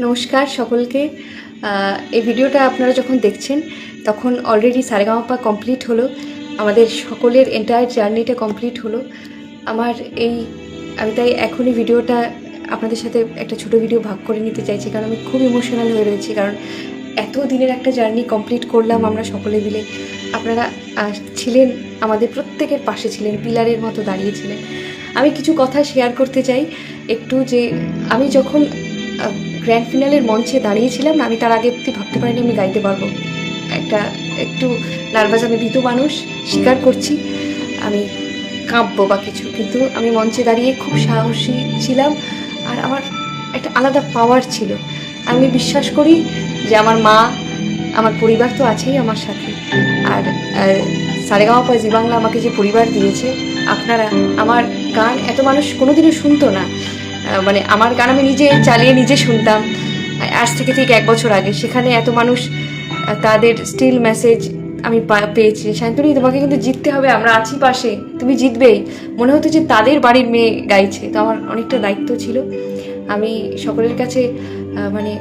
নমস্কার সকলকে। এই ভিডিওটা আপনারা যখন দেখছেন তখন অলরেডি সারেগামাপা কমপ্লিট হলো, আমাদের সকলের এন্টায়ার জার্নিটা কমপ্লিট হলো। আমি তাই এখনই ভিডিওটা আপনাদের সাথে একটা ছোট ভিডিও ভাগ করে নিতে চাইছি, কারণ আমি খুব ইমোশনাল হয়ে রয়েছি। কারণ এত দিনের একটা জার্নি কমপ্লিট করলাম আমরা সকলে মিলে। আপনারা ছিলেন, আমাদের প্রত্যেকের পাশে ছিলেন, পিলারের মতো দাঁড়িয়েছিলেন। আমি কিছু কথা শেয়ার করতে চাই একটু, যে আমি যখন গ্র্যান্ড ফিনালের মঞ্চে দাঁড়িয়েছিলাম না, আমি তার আগে অব্দি ভাবতে পারিনি আমি গাইতে পারবো। একটু নার্ভাস, আমি ভীতু মানুষ, স্বীকার করছি, আমি কাঁপবো বা কিছু, কিন্তু আমি মঞ্চে দাঁড়িয়ে খুব সাহসী ছিলাম। আর আমার একটা আলাদা পাওয়ার ছিল। আমি বিশ্বাস করি যে আমার মা, আমার পরিবার তো আছেই আমার সাথে, আর সারেগামাপা জি বাংলা আমাকে যে পরিবার দিয়েছে, আপনারা, আমার গান এত মানুষ কোনোদিনও শুনতো না। মানে আমার গান আমি নিজে চালিয়ে নিজে শুনতাম আজ থেকে ঠিক 1 বছর আগে। সেখানে এত মানুষ তাদের স্টিল মেসেজ আমি পেয়েছি, শান্তনী তোমাকে কিন্তু জিততে হবে, আমরা আছি পাশে, তুমি জিতবেই। মনে হতো যে তাদের বাড়ির মেয়ে গাইছে। তো আমার অনেকটা দায়িত্ব ছিল। আমি সকলের কাছে মানে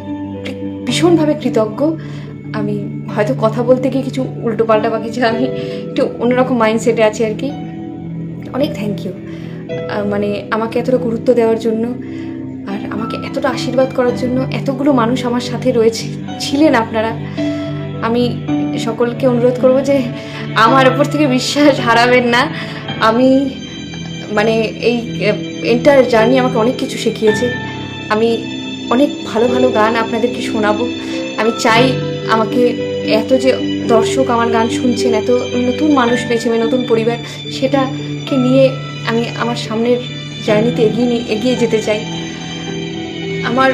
ভীষণভাবে কৃতজ্ঞ। আমি হয়তো কথা বলতে গিয়ে কিছু উল্টোপাল্টা বা কিছু, আমি একটু অন্যরকম মাইন্ডসেটে আছি আর কি। অনেক থ্যাংক ইউ মানে আমাকে এতটা গুরুত্ব দেওয়ার জন্য, আর আমাকে এতটা আশীর্বাদ করার জন্য। এতগুলো মানুষ আমার সাথে ছিলেন আপনারা। আমি সকলকে অনুরোধ করব যে আমার ওপর থেকে বিশ্বাস হারাবেন না। আমি মানে এই এন্টার জার্নি আমাকে অনেক কিছু শিখিয়েছে। আমি অনেক ভালো ভালো গান আপনাদেরকে শোনাবো। আমি চাই আমাকে এত যে দর্শক আমার গান শুনছেন, এত নতুন মানুষ পেয়েছে, আমি নতুন পরিবার, সেটাকে নিয়ে আমি আমার সামনের জার্নিতে এগিয়ে যেতে চাই। আমার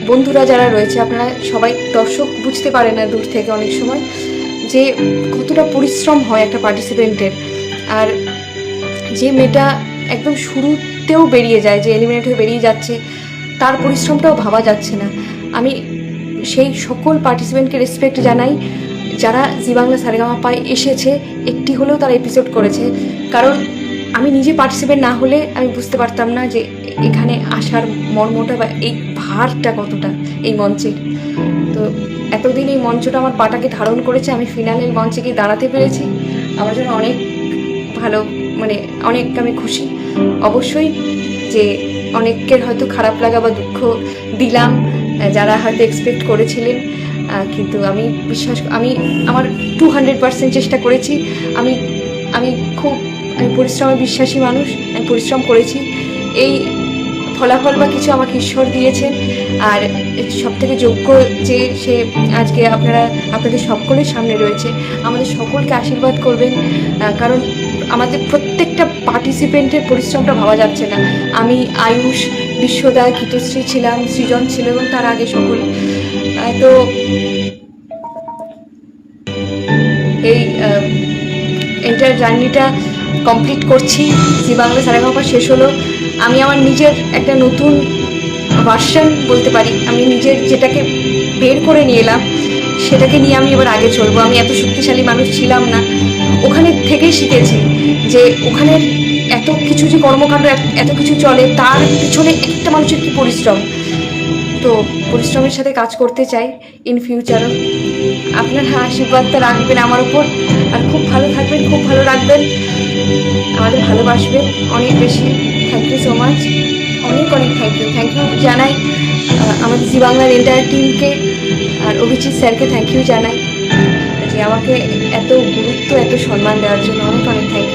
বন্ধুরা যারা রয়েছে, আপনারা সবাই, দর্শক বুঝতে পারে না দূর থেকে অনেক সময় যে কতটা পরিশ্রম হয় একটা পার্টিসিপেন্টের। আর যে মেয়েটা একদম শুরুতেও বেরিয়ে যায়, যে এলিমিনেট হয়ে বেরিয়ে যাচ্ছে, তার পরিশ্রমটাও ভাবা যাচ্ছে না। আমি সেই সকল পার্টিসিপেন্টকে রেসপেক্ট জানাই যারা জি বাংলা সারেগামাপায় এসেছে, একটি হলেও তারা এপিসোড করেছে। কারণ আমি নিজে পার্টিসিপেন্ট না হলে আমি বুঝতে পারতাম না যে এখানে আসার মর্মটা বা এই ভারটা কতটা এই মঞ্চের। তো এতদিন এই মঞ্চটা আমার পাটাকে ধারণ করেছে। আমি ফিনালের মঞ্চে গিয়ে দাঁড়াতে পেরেছি, আমার জন্য অনেক ভালো, মানে অনেক আমি খুশি। অবশ্যই যে অনেকের হয়তো খারাপ লাগা বা দুঃখ দিলাম, যারা হয়তো এক্সপেক্ট করেছিলেন, কিন্তু আমি আমার 200% চেষ্টা করেছি। আমি পরিশ্রমে বিশ্বাসী মানুষ, আমি পরিশ্রম করেছি। এই ফলাফল বা কিছু আমাকে ঈশ্বর দিয়েছেন, আর সবথেকে যোগ্য যে সে আজকে আপনাদের সকলের সামনে রয়েছে। আমাদের সকলকে আশীর্বাদ করবেন, কারণ আমাদের প্রত্যেকটা পার্টিসিপেন্টের পরিশ্রমটা ভাবা যাচ্ছে না। আমি, আয়ুষ, বিশ্বদা, গীতশ্রী ছিলাম, সৃজন ছিল, এবং তার আগে সকল। তো এই এন্টার জার্নিটা কমপ্লিট করছি। জি বাংলা সারেগামাপা শেষ হলো। আমি আমার নিজের একটা নতুন ভার্সন বলতে পারি, আমি নিজের যেটাকে বের করে নিয়ে এলাম, সেটাকে নিয়ে আমি এবার আগে চলবো। আমি এত শক্তিশালী মানুষ ছিলাম না, ওখানে থেকেই শিখেছি যে ওখানে এত কিছু যে কর্মকাণ্ড, এত কিছু চলে, তার পিছনে একটা মানুষের কি পরিশ্রম। তো পরিশ্রমের সাথে কাজ করতে চাই ইন ফিউচারও। আপনারা আশীর্বাদটা রাখবেন আমার উপর, আর খুব ভালো থাকবেন, খুব ভালো রাখবেন, আমাদের ভালোবাসবেন অনেক বেশি। থ্যাংক ইউ সো মাচ, অনেক থ্যাংক ইউ জানাই আমাদের জি বাংলার এন্টায়ার টিমকে, আর অভিজিৎ স্যারকে থ্যাংক ইউ জানাই যে আমাকে এত গুরুত্ব, এত সম্মান দেওয়ার জন্য। অনেক থ্যাংক ইউ।